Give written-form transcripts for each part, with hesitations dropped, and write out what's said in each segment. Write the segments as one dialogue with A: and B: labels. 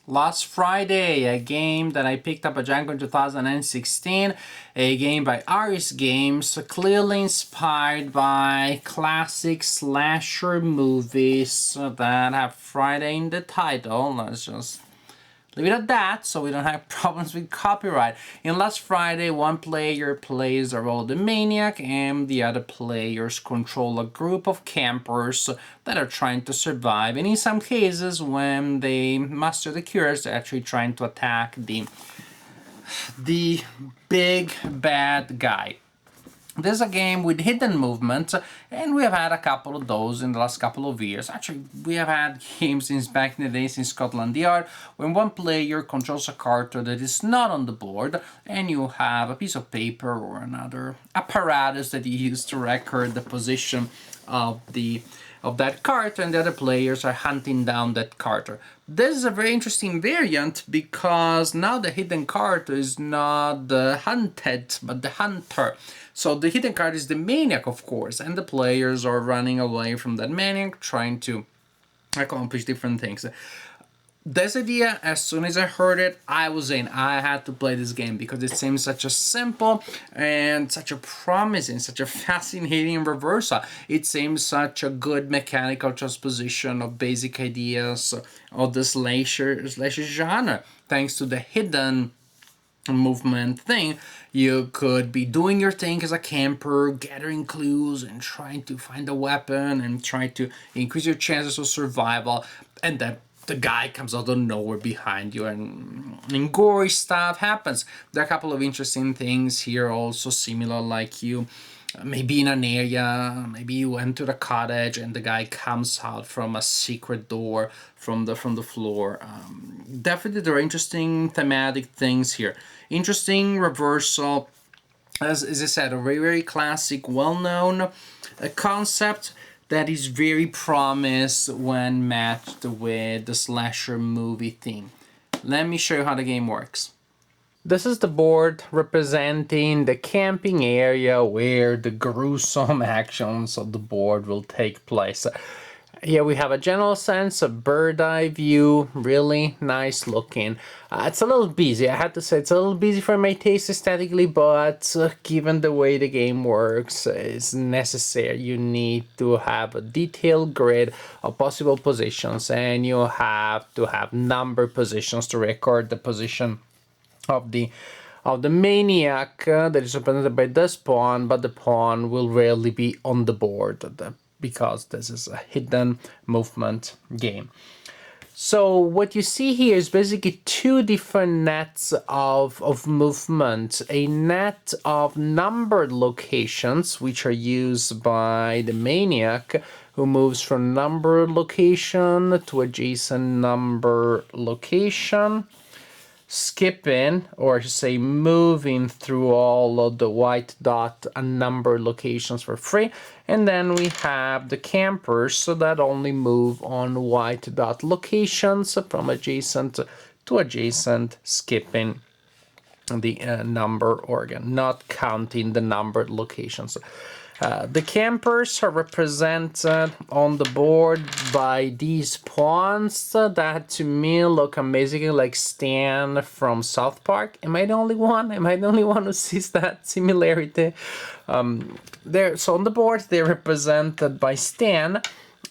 A: Last Friday, a game that I picked up at Django in 2016, a game by Aris Games, clearly inspired by classic slasher movies that have Friday in the title. Let's just leave it at that so we don't have problems with copyright. In Last Friday, one player plays the role of the maniac and the other players control a group of campers that are trying to survive. And in some cases, when they master the cures, they're actually trying to attack the big bad guy. This is a game with hidden movement, and we have had a couple of those in the last couple of years. Actually, we have had games since back in the days in Scotland Yard, when one player controls a character that is not on the board, and you have a piece of paper or another apparatus that you use to record the position of that card, and the other players are hunting down that character. This is a very interesting variant because now the hidden card is not the hunted, but the hunter. So the hidden card is the maniac, of course, and the players are running away from that maniac, trying to accomplish different things. This idea, as soon as I heard it, I was in. I had to play this game because it seems such a simple and such a promising, such a fascinating reversal. It seems such a good mechanical transposition of basic ideas of the slasher genre. Thanks to the hidden movement thing, you could be doing your thing as a camper, gathering clues and trying to find a weapon and trying to increase your chances of survival, and then the guy comes out of nowhere behind you and gory stuff happens. There are a couple of interesting things here also similar, like you maybe in an area, maybe you enter a cottage and the guy comes out from a secret door from the floor. Definitely there are interesting thematic things here. Interesting reversal. As I said, a very, very classic, well-known concept that is very promised when matched with the slasher movie theme. Let me show you how the game works. This is the board representing the camping area where the gruesome actions of the board will take place. Here we have a general sense, a bird's eye view, really nice looking. It's a little busy, I have to say, it's a little busy for my taste aesthetically, but given the way the game works, it's necessary. You need to have a detailed grid of possible positions, and you have to have number positions to record the position of the maniac that is represented by this pawn, but the pawn will rarely be on the board because this is a hidden movement game. So what you see here is basically two different nets of movement. A net of numbered locations, which are used by the maniac, who moves from numbered location to adjacent number location, skipping, or I should say moving through all of the white dot and number locations for free. And then we have the campers, so that only move on white dot locations from adjacent to adjacent, skipping the number organ, not counting the numbered locations. The campers are represented on the board by these pawns that to me look basically like Stan from South Park. Am I the only one? Am I the only one who sees that similarity? So on the board they're represented by Stan,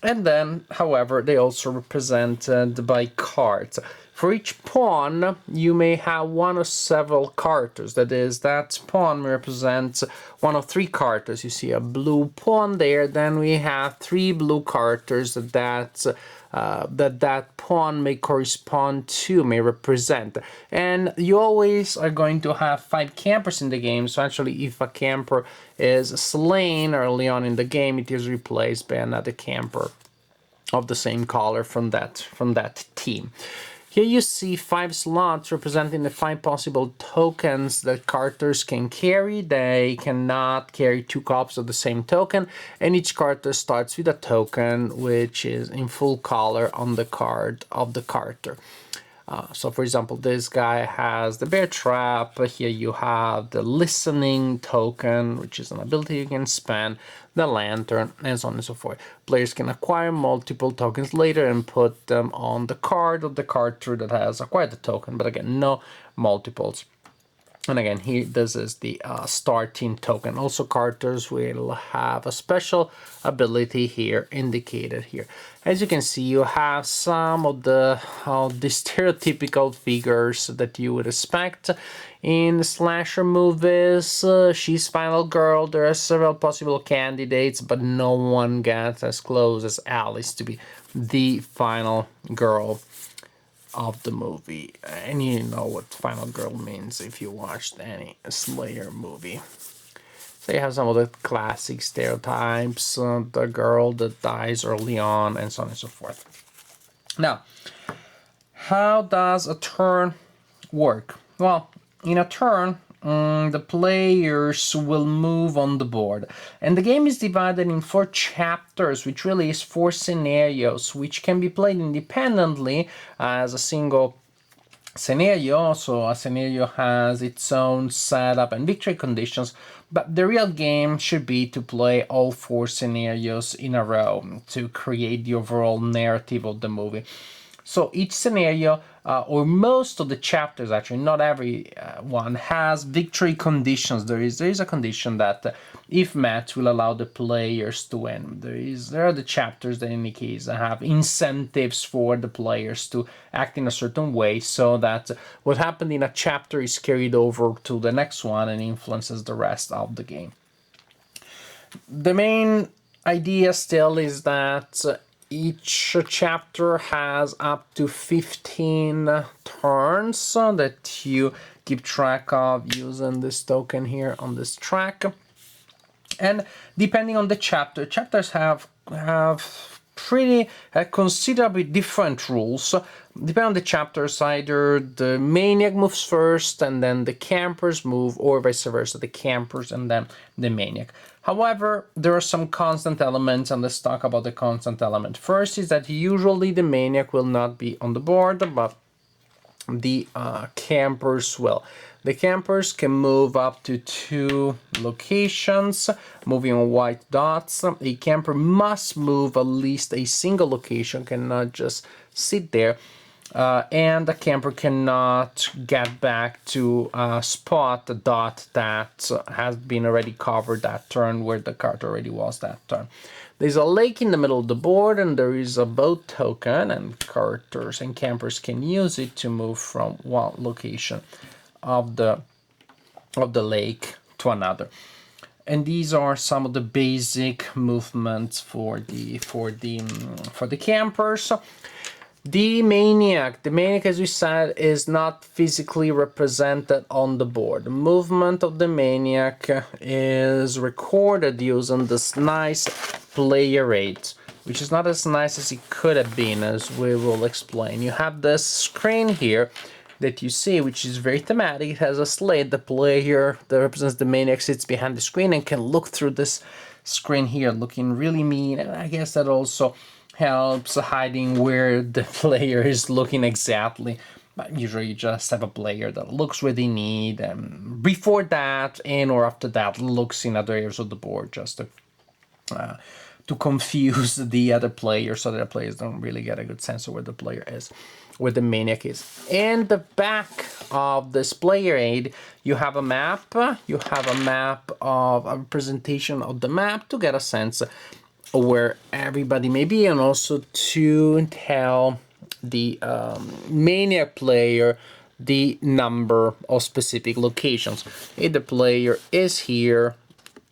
A: and then, however, they also represented by cards. For each pawn, you may have one of several characters. That is, that pawn represents one of three characters. You see a blue pawn there. Then we have three blue characters that pawn may correspond to, may represent. And you always are going to have 5 campers in the game. So actually, if a camper is slain early on in the game, it is replaced by another camper of the same color from that team. Here you see 5 slots representing the 5 possible tokens that characters can carry. They cannot carry 2 copies of the same token, and each character starts with a token which is in full color on the card of the character. So for example, this guy has the bear trap. Here you have the listening token, which is an ability you can spend, the lantern, and so on and so forth. Players can acquire multiple tokens later and put them on the card of the character that has acquired the token, but again, no multiples. And again, here, this is the starting token. Also, characters will have a special ability here indicated here. As you can see, you have some of the stereotypical figures that you would expect in slasher movies. She's final girl. There are several possible candidates, but no one gets as close as Alice to be the final girl of the movie. And you know what final girl means if you watched any Slayer movie. So you have some of the classic stereotypes, the girl that dies early on, and so on and so forth. Now, how does a turn work? Well, in a turn, the players will move on the board, and the game is divided in 4 chapters, which really is 4 scenarios, which can be played independently as a single scenario. So a scenario has its own setup and victory conditions, but the real game should be to play all 4 scenarios in a row to create the overall narrative of the movie. So each scenario, or most of the chapters, actually, not every one, has victory conditions. There is a condition that, if met, will allow the players to win. There are the chapters that, in any case, have incentives for the players to act in a certain way, so that what happened in a chapter is carried over to the next one and influences the rest of the game. The main idea still is that each chapter has up to 15 turns that you keep track of using this token here on this track. And depending on the chapter, chapters have pretty considerably different rules. Depending on the chapters, either the Maniac moves first and then the campers move, or vice versa, the campers and then the Maniac. However, there are some constant elements, and let's talk about the constant element. First is that usually the Maniac will not be on the board, but the campers will. The campers can move up to 2 locations, moving on white dots. A camper must move at least a single location, cannot just sit there. And the camper cannot get back to a spot, a dot that has been already covered that turn, where the card already was that turn. There's a lake in the middle of the board, and there is a boat token, and characters and campers can use it to move from one location of the lake to another. And these are some of the basic movements for the campers. The Maniac, as we said, is not physically represented on the board. The movement of the Maniac is recorded using this nice player rate, which is not as nice as it could have been, as we will explain. You have this screen here that you see, which is very thematic. It has a slate. The player that represents the Maniac sits behind the screen and can look through this screen here, looking really mean. And I guess that also helps hiding where the player is looking exactly. But usually you just have a player that looks where they need, and before that and or after that looks in other areas of the board, just to confuse the other players, so that the players don't really get a good sense of where the player is, where the Maniac is. In the back of this player aid, you have a map. You have a map of a representation of the map to get a sense where everybody may be, and also to tell the Maniac player the number of specific locations. If the player is here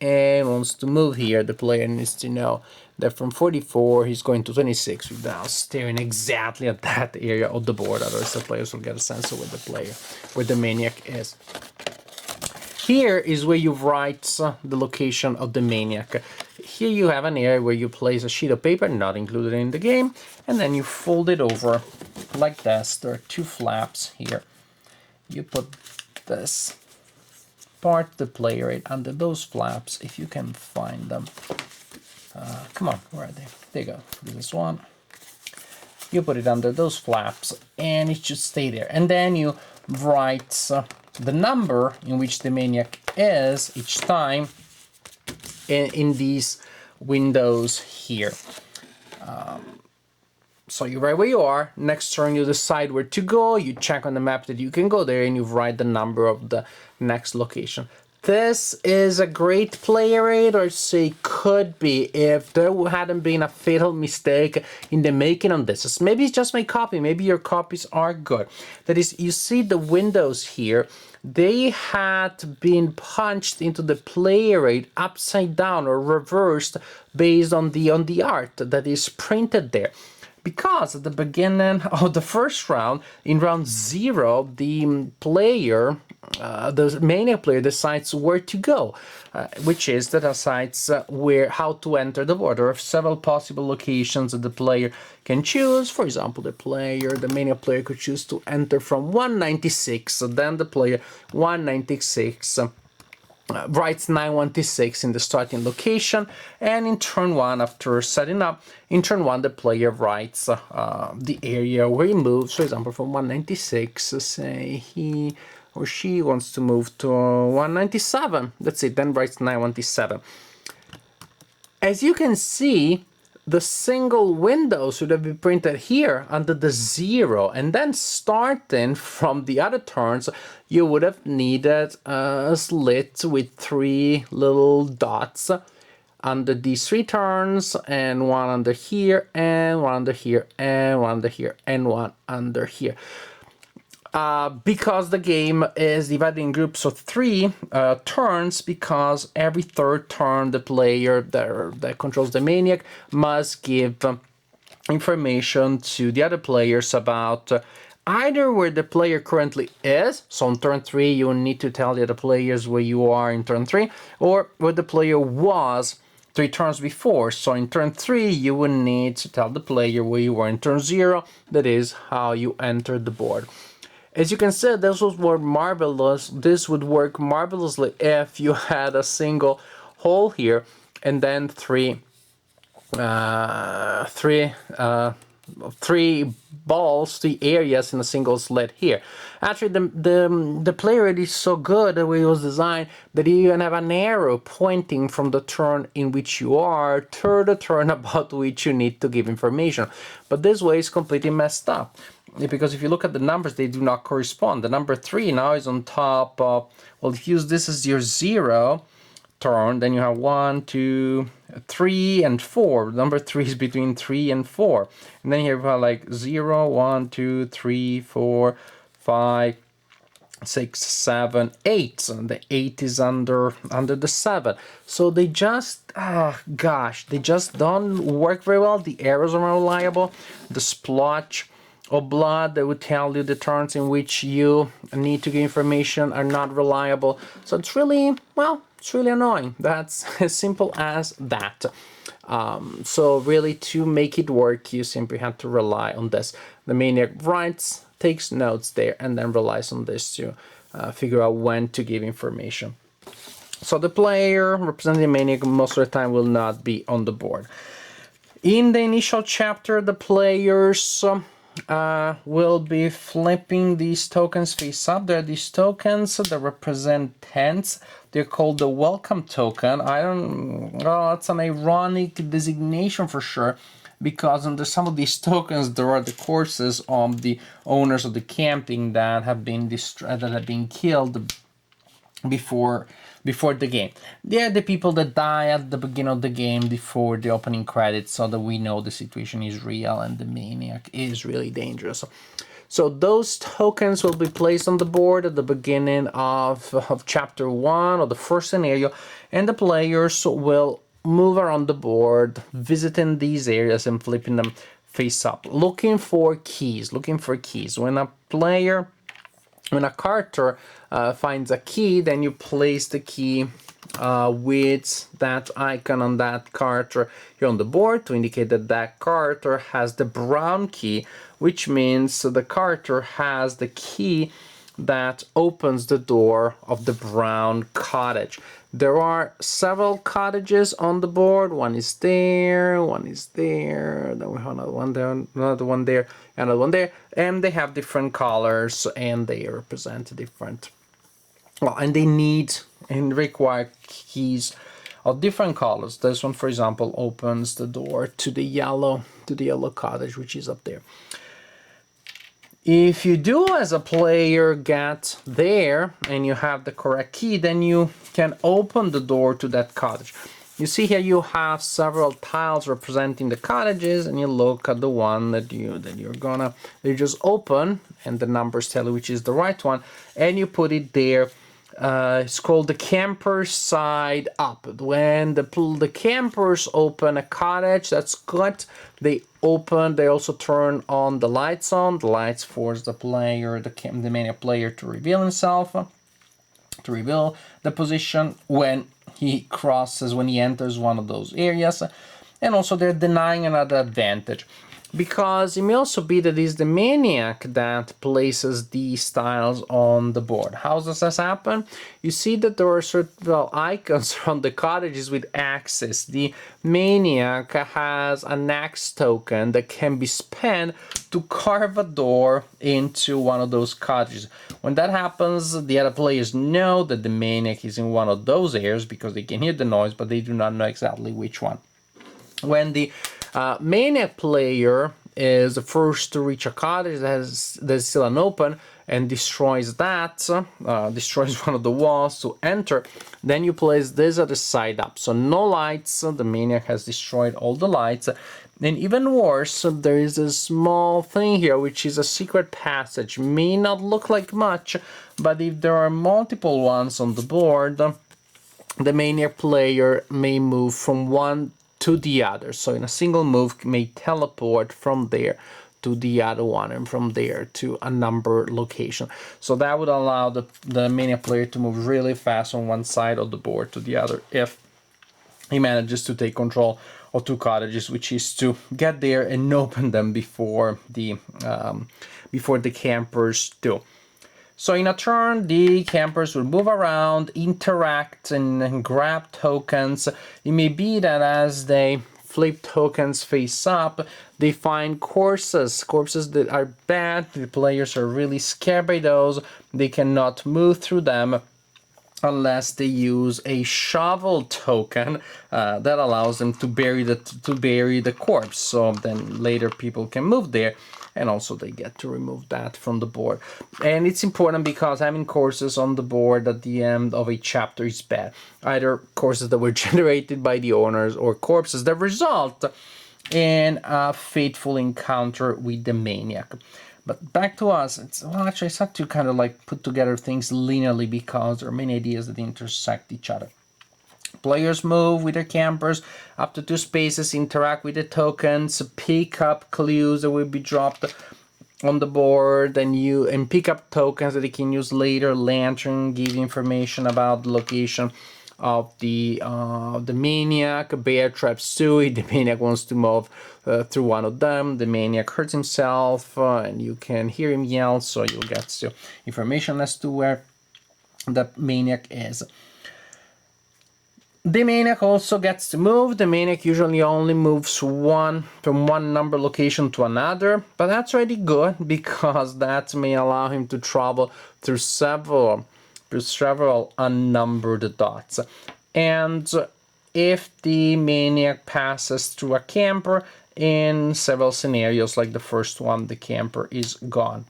A: and wants to move here, the player needs to know that from 44 he's going to 26 without staring exactly at that area of the board. Otherwise the players will get a sense of where the Maniac is. Here is where you write the location of the Maniac. Here you have an area where you place a sheet of paper, not included in the game, and then you fold it over like this. There are 2 flaps here. You put this part, the player aid, under those flaps, if you can find them. Come on, where are they? There you go. This is one. you put it under those flaps, and it should stay there. And then you write the number in which the maniac is each time in these windows here. So you write where you are. Next turn you decide where to go. You check on the map that you can go there, and you write the number of the next location. This is a great player aid, or say could be, if there hadn't been a fatal mistake in the making on this. Maybe it's just my copy. Maybe your copies are good. That is, you see the windows here. They had been punched into the player aid upside down or reversed based on the art that is printed there. Because at the beginning of the first round, in round 0, the player, the Maniac player, decides where to go, which is that decides how to enter the board. There are several possible locations that the player can choose. For example, the Maniac player could choose to enter from 196. So then the player 196 writes 916 in the starting location, and in turn 1, after setting up, in turn 1 the player writes the area where he moves. For example, from 196, say he or she wants to move to 197. That's it, then writes 917. As you can see, the single window should have been printed here under the 0, and then starting from the other turns, you would have needed a slit with 3 little dots under these 3 turns, and 1 under here, and 1 under here, and 1 under here, and 1 under here. Because the game is divided in groups of 3 turns, because every third turn the player that controls the Maniac must give information to the other players about either where the player currently is, so on turn 3 you need to tell the other players where you are in turn 3, or where the player was 3 turns before. So in turn 3 you would need to tell the player where you were in turn 0, that is how you entered the board. As you can see, this would work marvelous. This would work marvelously if you had a single hole here, and then three balls, 3 areas in a single slit here. Actually, the player is so good the way it was designed that you even have an arrow pointing from the turn in which you are to the turn about which you need to give information. But this way is completely messed up, because if you look at the numbers, they do not correspond. The number 3 now is on top of, well, if you use this as your 0 turn, then you have 1, 2, 3, and 4. Number 3 is between 3 and 4. And then you have like 0, 1, 2, 3, 4, 5, 6, 7, 8. So the 8 is under the 7. So they just, they just don't work very well. The arrows are unreliable. The splotch of blood that would tell you the turns in which you need to give information are not reliable. So it's really, well, it's really annoying. That's as simple as that. So really, to make it work, you simply have to rely on this. The Maniac writes, takes notes there, and then relies on this to figure out when to give information. So the player representing the Maniac most of the time will not be on the board. In the initial chapter, the players will be flipping these tokens face up. There are these tokens that represent tents. They're called the welcome token. It's an ironic designation for sure, because under some of these tokens there are the corpses of the owners of the camping that have been killed before the game. They're the people that die at the beginning of the game before the opening credits, so that we know the situation is real and the Maniac is really dangerous. So those tokens will be placed on the board at the beginning of chapter 1 of the first scenario, and the players will move around the board, visiting these areas and flipping them face up, looking for keys. When a character finds a key, then you place the key with that icon on that character here on the board to indicate that that character has the brown key, which means the character has the key that opens the door of the brown cottage. There are several cottages on the board. One is there, one is there, then we have another one there, another one there, another one there, and they have different colors and they represent different, well, and they need and require keys of different colors. This one, for example, opens the door to the yellow cottage, which is up there. If you do, as a player, get there and you have the correct key, then you can open the door to that cottage. You see here you have several tiles representing the cottages, and you look at the one that you just open, and the numbers tell you which is the right one, and you put it there. It's called the camper side up. When the campers open a cottage, that's good. They also turn on the lights on. The lights force the player, the Maniac player, to reveal himself, to reveal the position when he enters one of those areas. And also they're denying another advantage, because it may also be that it's the Maniac that places these tiles on the board. How does this happen? You see that there are certain icons on the cottages with axes. The Maniac has an axe token that can be spent to carve a door into one of those cottages. When that happens, the other players know that the Maniac is in one of those areas because they can hear the noise, but they do not know exactly which one. When the Maniac player is the first to reach a cottage that's still unopened and destroys destroys one of the walls to enter, then you place this at the side up. So no lights, the Maniac has destroyed all the lights. And even worse, there is a small thing here, which is a secret passage. May not look like much, but if there are multiple ones on the board, the Maniac player may move from one to the other. So in a single move may teleport from there to the other one, and from there to a number location. So that would allow the Maniac player to move really fast from one side of the board to the other if he manages to take control of two cottages, which is to get there and open them before the campers do. So in a turn, the campers will move around, interact, and grab tokens. It may be that as they flip tokens face up, they find corpses that are bad. The players are really scared by those. They cannot move through them unless they use a shovel token that allows them to bury the corpse. So then later people can move there. And also they get to remove that from the board. And it's important because having courses on the board at the end of a chapter is bad. Either courses that were generated by the owners or corpses that result in a fateful encounter with the Maniac. But back to us, it's hard to kind of like put together things linearly because there are many ideas that intersect each other. Players move with their campers up to 2 spaces, interact with the tokens, pick up clues that will be dropped on the board, and pick up tokens that they can use later. Lantern give information about the location of the Maniac. Bear traps too. The Maniac wants to move through one of them. The Maniac hurts himself, and you can hear him yell, so you'll get information as to where the Maniac is. The Maniac also gets to move. The Maniac usually only moves from one number location to another, but that's already good because that may allow him to travel through several unnumbered dots. And if the Maniac passes through a camper, in several scenarios like the first one, the camper is gone.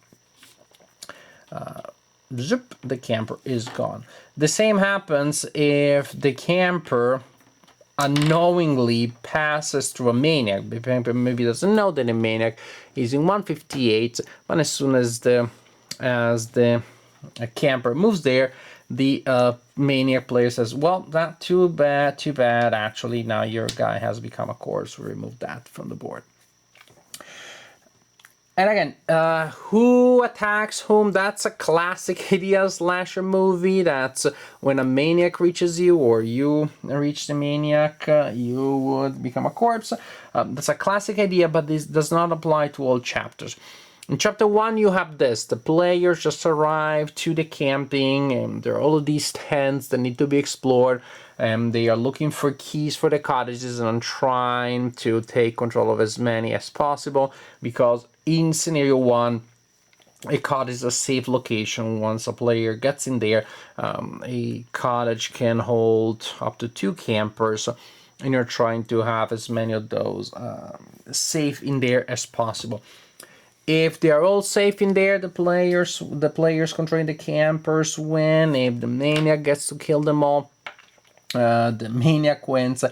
A: The camper is gone. The same happens if the camper unknowingly passes through a Maniac. Maybe doesn't know that a Maniac is in 158, but as soon as the camper moves there, the Maniac player says, well, not too bad, actually now your guy has become a corpse. We remove that from the board. And again, who attacks whom? That's a classic idea slasher movie. That's when a Maniac reaches you or you reach the Maniac, you would become a corpse. That's a classic idea, but this does not apply to all chapters. In chapter 1, you have this. The players just arrive to the camping, and there are all of these tents that need to be explored. And they are looking for keys for the cottages and trying to take control of as many as possible, because in scenario 1, a cottage is a safe location. Once a player gets in there, a cottage can hold up to 2 campers, and you're trying to have as many of those safe in there as possible. If they are all safe in there, the players controlling the campers win. If the Maniac gets to kill them all, the Maniac wins.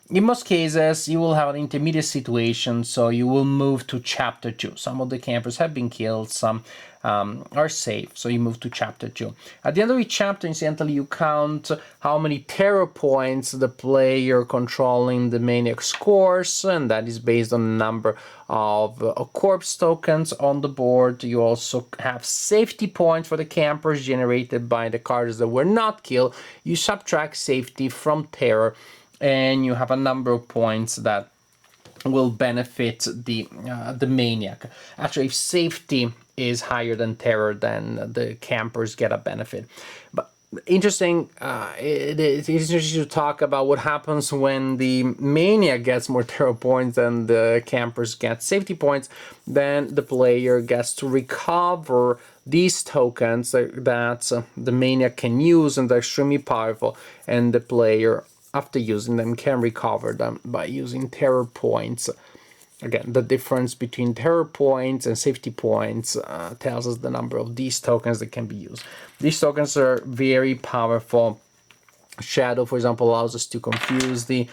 A: In most cases, you will have an intermediate situation, so you will move to chapter 2. Some of the campers have been killed, some are safe, so you move to chapter 2. At the end of each chapter, incidentally, you count how many terror points the player controlling the Maniac scores, and that is based on the number of corpse tokens on the board. You also have safety points for the campers generated by the cards that were not killed. You subtract safety from terror, and you have a number of points that will benefit the Maniac. Actually, if safety is higher than terror, then the campers get a benefit. But interesting, it's interesting to talk about what happens when the Maniac gets more terror points than the campers get safety points. Then the player gets to recover these tokens that the Maniac can use, and they're extremely powerful, and the player, after using them, can recover them by using terror points. Again, the difference between terror points and safety points tells us the number of these tokens that can be used. These tokens are very powerful. Shadow, for example, allows us to confuse the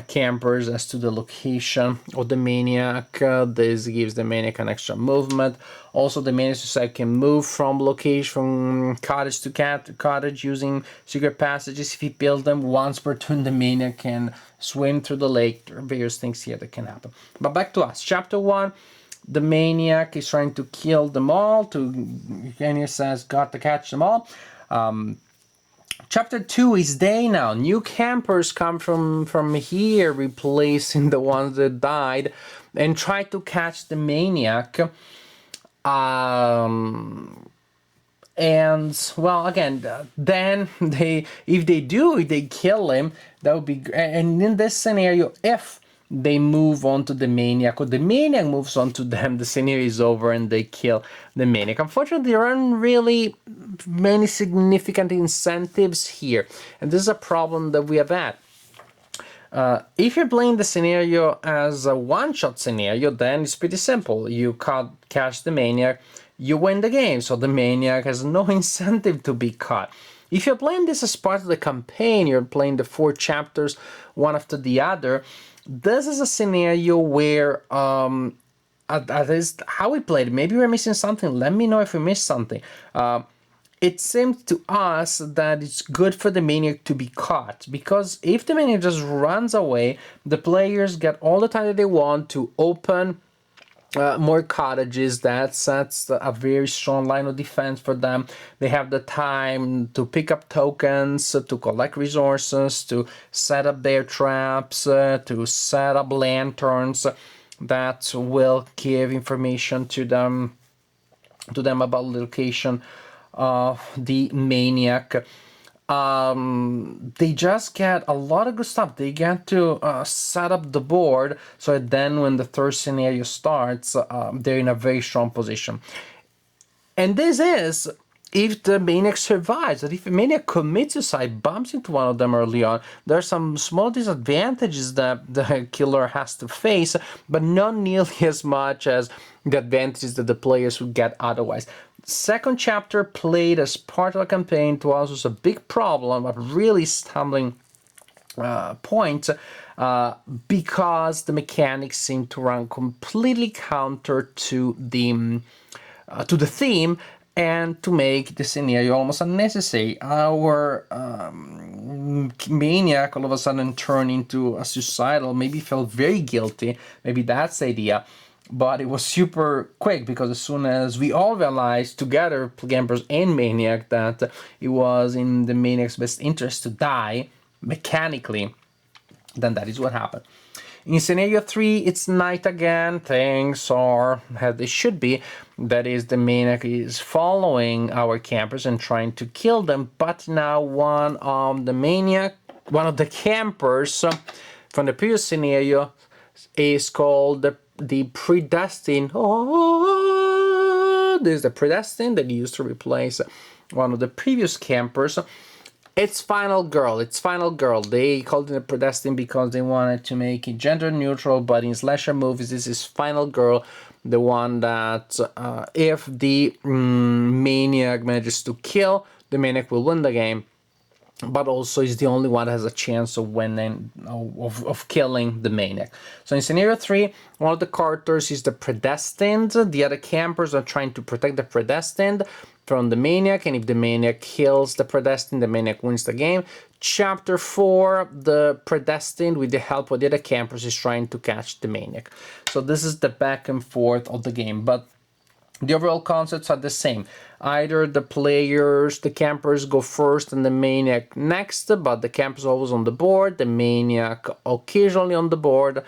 A: campers as to the location of the Maniac. This gives the Maniac an extra movement. Also, the Maniac side can move from location, from cottage to cottage using secret passages. If he builds them once per turn, the Maniac can swim through the lake. There are various things here that can happen. But back to us. Chapter 1. The Maniac is trying to kill them all. Eugenio says, got to catch them all. Chapter 2 is day now. New campers come from here, replacing the ones that died, and try to catch the Maniac. And, well, again, then if they kill him, that would be... And in this scenario, if they move on to the Maniac, or the Maniac moves on to them, the scenario is over and they kill the Maniac. Unfortunately, there aren't really many significant incentives here, and this is a problem that we have had. If you're playing the scenario as a one-shot scenario, then it's pretty simple. You catch the Maniac, you win the game, so the Maniac has no incentive to be caught. If you're playing this as part of the campaign, you're playing the 4 chapters one after the other, this is a scenario where, at least how we played, maybe we're missing something. Let me know if we missed something. It seems to us that it's good for the Maniac to be caught, because if the Maniac just runs away, the players get all the time that they want to open more cottages. That sets a very strong line of defense for them. They have the time to pick up tokens, to collect resources, to set up their traps, to set up lanterns that will give information to them about the location of the Maniac. They just get a lot of good stuff. They get to set up the board, so that then when the third scenario starts, they're in a very strong position. And this is if the Maniac survives. That if a Maniac commits suicide, bumps into one of them early on, there are some small disadvantages that the killer has to face, but not nearly as much as the advantages that the players would get otherwise. Second chapter, played as part of a campaign, to us was a big problem, a really stumbling point, because the mechanics seem to run completely counter to the theme, and to make the scenario almost unnecessary. Our Maniac all of a sudden turned into a suicidal, maybe felt very guilty, maybe that's the idea. But it was super quick, because as soon as we all realized together, Campers and Maniac, that it was in the Maniac's best interest to die mechanically, then that is what happened. In scenario 3, it's night again. Things are as they should be. That is, the maniac is following our campers and trying to kill them. But now one of the campers from the previous scenario is called the predestined. Oh, this is the predestined that used to replace one of the previous campers. It's Final Girl. They called it a predestined because they wanted to make it gender neutral, but in slasher movies, this is Final Girl, the one that if the maniac manages to kill, the maniac will win the game, but also is the only one that has a chance of winning, of killing the maniac. So in scenario 3, one of the characters is the predestined. The other campers are trying to protect the predestined from the maniac, and if the maniac kills the predestined, the maniac wins the game. Chapter 4, the predestined, with the help of the other campers, is trying to catch the maniac. So this is the back and forth of the game, but the overall concepts are the same. Either the campers go first and the maniac next, but the campers always on the board, the maniac occasionally on the board.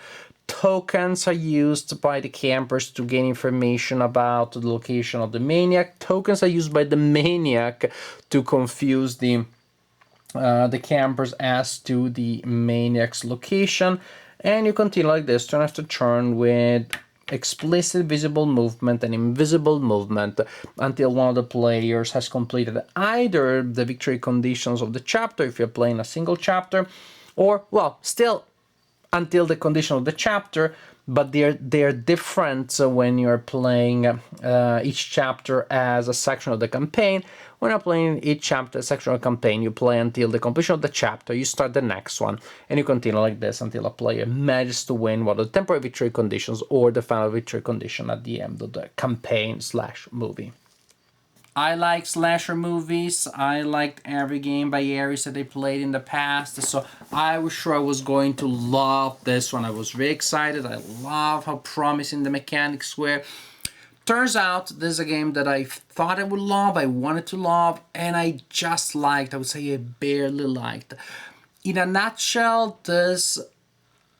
A: Tokens are used by the campers to gain information about the location of the maniac. Tokens are used by the maniac to confuse the campers as to the maniac's location. And you continue like this, turn after turn, with explicit visible movement and invisible movement until one of the players has completed either the victory conditions of the chapter, if you're playing a single chapter, or, well, still until the condition of the chapter, but they're different when you're playing each chapter as a section of the campaign. When you're playing each chapter as a section of the campaign, you play until the completion of the chapter, you start the next one, and you continue like this until a player manages to win one of the temporary victory conditions or the final victory condition at the end of the campaign/movie. I like slasher movies. I liked every game by Ares that they played in the past, so I was sure I was going to love this one. I was very excited. I love how promising the mechanics were. Turns out this is a game that I thought I would love, I wanted to love, and I just liked. I would say I barely liked. In a nutshell, this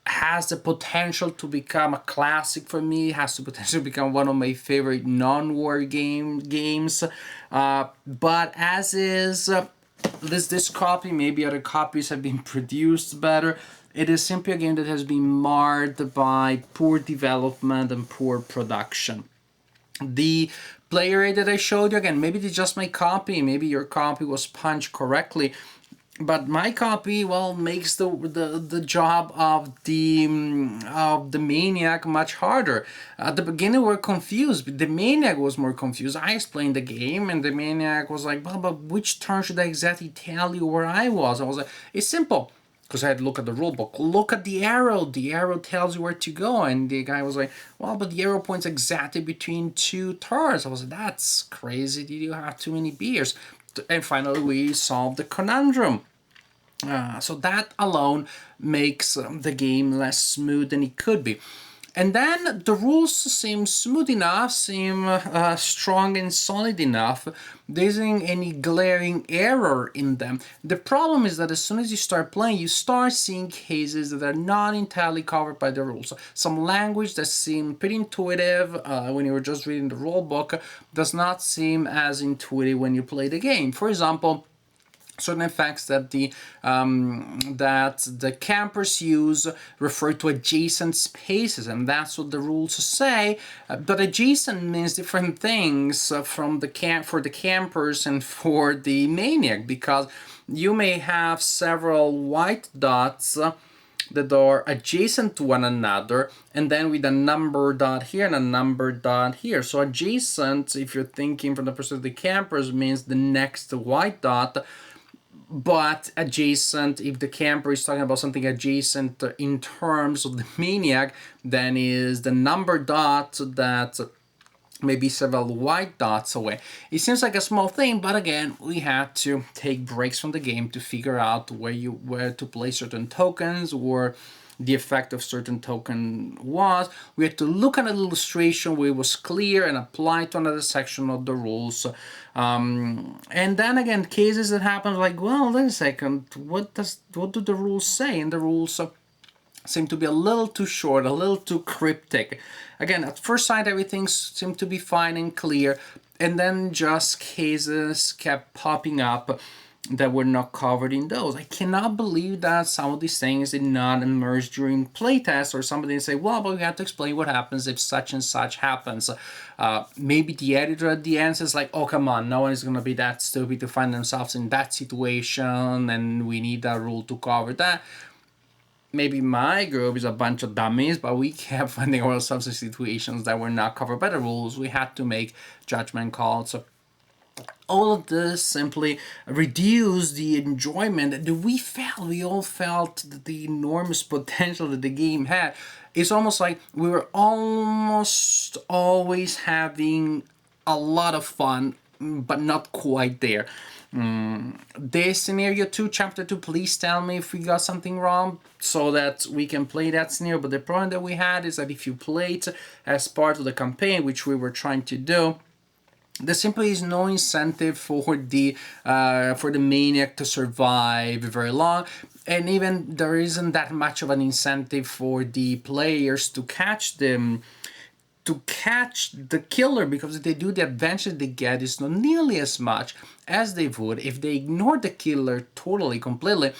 A: has the potential to become a classic for me, has the potential to become one of my favorite non-war games. But as is, this copy, maybe other copies have been produced better. It is simply a game that has been marred by poor development and poor production. The player rate that I showed you, again, maybe it's just my copy, maybe your copy was punched correctly, but my copy, well, makes the job of the maniac much harder. At the beginning, we're confused, but the maniac was more confused. I explained the game, and the maniac was like, well, but which turn should I exactly tell you where I was? I was like, it's simple. Because I had to look at the rule book. Look at the arrow. The arrow tells you where to go. And the guy was like, well, but the arrow points exactly between two turns. I was like, that's crazy. Did you have too many beers? And finally, we solved the conundrum. So that alone makes the game less smooth than it could be. And then the rules seem smooth enough, seem strong and solid enough. There isn't any glaring error in them. The problem is that as soon as you start playing, you start seeing cases that are not entirely covered by the rules. Some language that seemed pretty intuitive when you were just reading the rule book does not seem as intuitive when you play the game. For example, certain effects that the campers use refer to adjacent spaces, and that's what the rules say. But adjacent means different things for the campers and for the maniac, because you may have several white dots that are adjacent to one another, and then with a number dot here and a number dot here. So adjacent, if you're thinking from the perspective of the campers, means the next white dot. But adjacent, if the camper is talking about something adjacent in terms of the maniac, then is the number dot that may be several white dots away. It seems like a small thing, but again, we had to take breaks from the game to figure out where to place certain tokens, or the effect of certain token was. We had to look at an illustration where it was clear and apply to another section of the rules. And then again, cases that happen like, well, wait a second, what do the rules say? And the rules seem to be a little too short, a little too cryptic. Again, at first sight, everything seemed to be fine and clear, and then just cases kept popping up that were not covered in those. I cannot believe that some of these things did not emerge during playtests, or somebody say, well, but we have to explain what happens if such and such happens. Maybe the editor at the end says like, oh, come on, no one is going to be that stupid to find themselves in that situation, and we need a rule to cover that. Maybe my group is a bunch of dummies, but we kept finding ourselves in situations that were not covered by the rules. We had to make judgment calls. So all of this simply reduced the enjoyment that we felt. We all felt the enormous potential that the game had. It's almost like we were almost always having a lot of fun, but not quite there. This scenario 2, chapter 2, please tell me if we got something wrong so that we can play that scenario. But the problem that we had is that if you play it as part of the campaign, which we were trying to do, there simply is no incentive for the maniac to survive very long, and even there isn't that much of an incentive for the players to catch the killer, because if they do, the advantage they get is not nearly as much as they would if they ignore the killer totally, completely,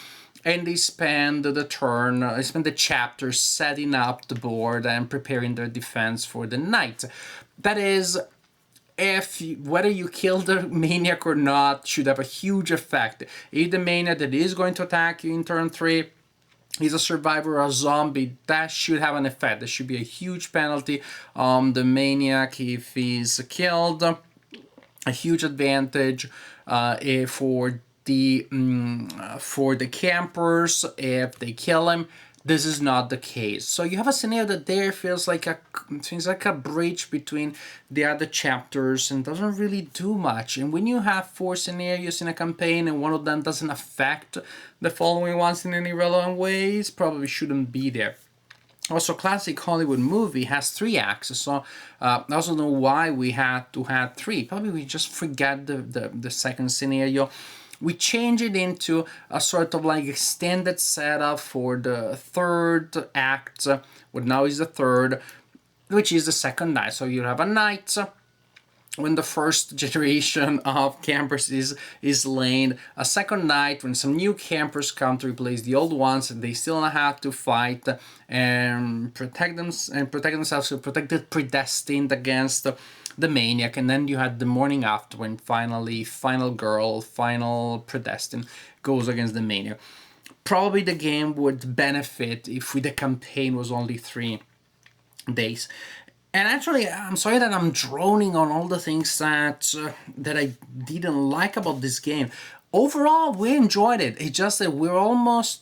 A: and they spend the chapter setting up the board and preparing their defense for the night. That is, whether you kill the maniac or not should have a huge effect. If the maniac that is going to attack you in turn 3 is a survivor or a zombie, that should have an effect. There should be a huge penalty on the maniac if he's killed. A huge advantage for the campers if they kill him. This is not the case. So you have a scenario that there feels like a bridge between the other chapters and doesn't really do much. And when you have 4 scenarios in a campaign and one of them doesn't affect the following ones in any relevant ways, probably shouldn't be there. Also, classic Hollywood movie has 3 acts, so I also know why we had to have 3. Probably we just forget the second scenario. We change it into a sort of like extended setup for the third act, what now is the third, which is the second night. So you have a night when the first generation of campers is slain, a second night when some new campers come to replace the old ones, and they still have to fight and protect themselves, to protect the predestined against the maniac. And then you had the morning after, when finally final predestined goes against the maniac. Probably the game would benefit if the campaign was only 3 days. And actually, I'm sorry that I'm droning on all the things that I didn't like about this game. Overall, we enjoyed it. It's just that we were always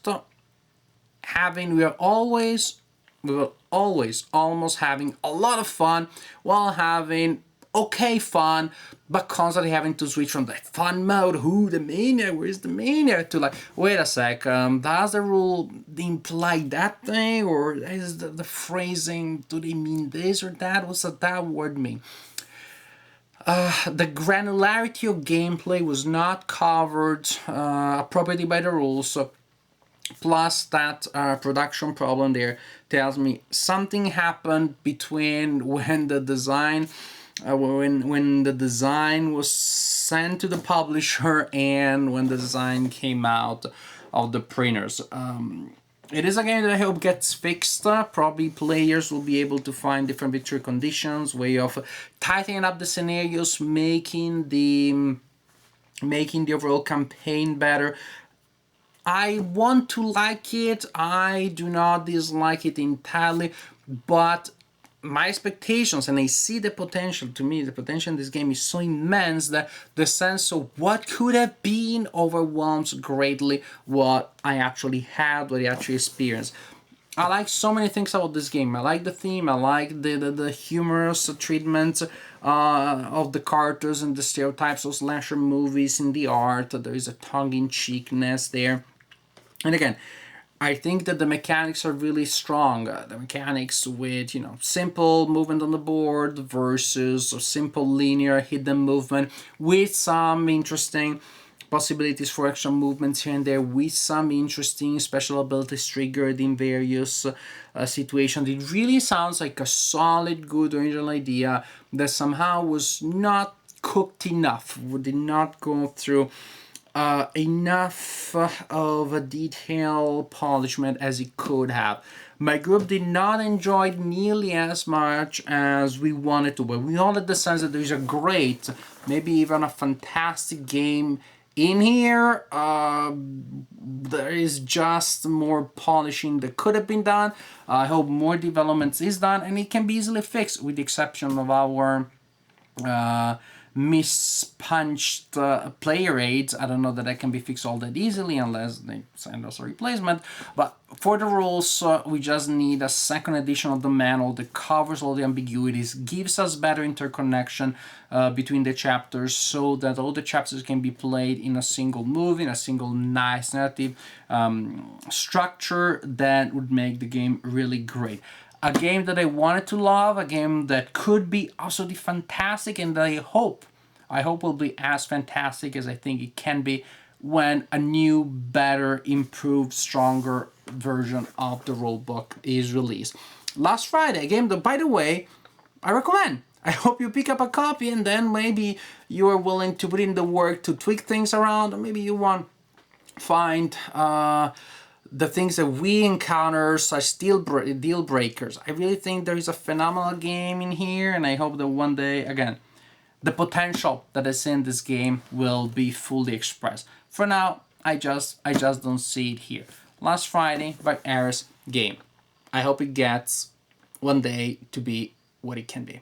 A: almost having a lot of fun while having okay fun, but constantly having to switch from that fun mode, the maniac, where's the maniac, to like, wait a sec, does the rule imply that thing, or is the phrasing, do they mean this or that? What's that word mean? The granularity of gameplay was not covered appropriately by the rules, so plus that production problem there tells me something happened between when the design was sent to the publisher and when the design came out of the printers. It is a game that I hope gets fixed. Probably players will be able to find different victory conditions, way of tightening up the scenarios, making the overall campaign better. I want to like it. I do not dislike it entirely, but my expectations, and I see the potential, to me, the potential in this game is so immense that the sense of what could have been overwhelms greatly what I actually had, what I actually experienced. I like so many things about this game. I like the theme, I like the humorous treatment of the characters and the stereotypes of slasher movies in the art. There is a tongue-in-cheekness there. And again, I think that the mechanics are really strong. The mechanics with, simple movement on the board versus a simple linear hidden movement with some interesting possibilities for extra movements here and there with some interesting special abilities triggered in various situations. It really sounds like a solid, good original idea that somehow was not cooked enough, did not go through enough of a detail polishment as it could have. My group did not enjoy it nearly as much as we wanted to, but we all had the sense that there's a great, maybe even a fantastic game in here. There is just more polishing that could have been done. I hope more developments is done, and it can be easily fixed with the exception of our mispunched player aids. I don't know that can be fixed all that easily unless they send us a replacement. But for the rules, we just need a second edition of the manual that covers all the ambiguities, gives us better interconnection between the chapters so that all the chapters can be played in a single move, in a single nice narrative structure that would make the game really great. A game that I wanted to love, a game that could be absolutely fantastic, and that I hope will be as fantastic as I think it can be when a new, better, improved, stronger version of the rulebook is released. Last Friday, a game that, by the way, I recommend. I hope you pick up a copy and then maybe you are willing to put in the work to tweak things around, or maybe you want to find the things that we encounter as deal breakers. I really think there is a phenomenal game in here, and I hope that one day, again, the potential that is in this game will be fully expressed. For now, I just don't see it here. Last Friday by Ares game. I hope it gets one day to be what it can be.